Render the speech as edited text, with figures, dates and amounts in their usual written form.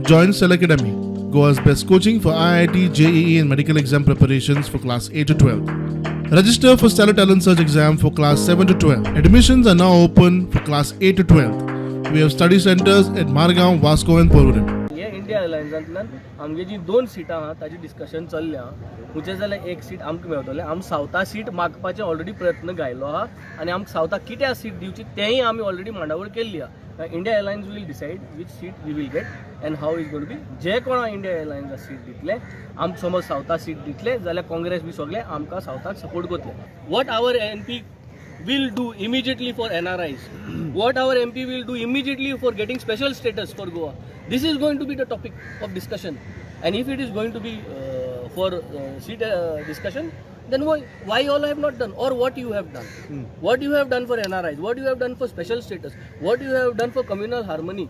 Join Cell Academy, Goa's best coaching for IIT, JEE and medical exam preparations for class 8 to 12. Register for Stellar Talent Search exam for class 7 to 12. Admissions are now open for class 8 to 12. We have study centers at Margao, Vasco and Prudent. हे India एअरलायन्सांतल्यान आमगे जी 2 सिटां आहा ताची discussion चल्ल्या म्हणजे जाल्यार एक सीट आमकां मेळटलें आमी सावथा सीट मागपाचे ऑलरेडी प्रयत्न घायलो आहा आनी आमकां सावथा कित्या सीट दिवची तेंय आमी ऑलरेडी मांडावळ केल्ली आहा. India airlines will decide which seat we will get and how is going to be. जे कोणा इंडिया एअरलायन्साक सीट दितले आमकां समज सावथा सीट दितले जाल्यार काँग्रेस बी सगळे आमकां सावथाक सपोर्ट करतले. What our MP will do immediately for NRIs, what our MP will do immediately for getting special status for Goa. This is going to be the topic of discussion, and if it is going to be for seat discussion, then why all I have not done, or what you have done, what you have done for NRIs, what you have done for special status, what you have done for communal harmony.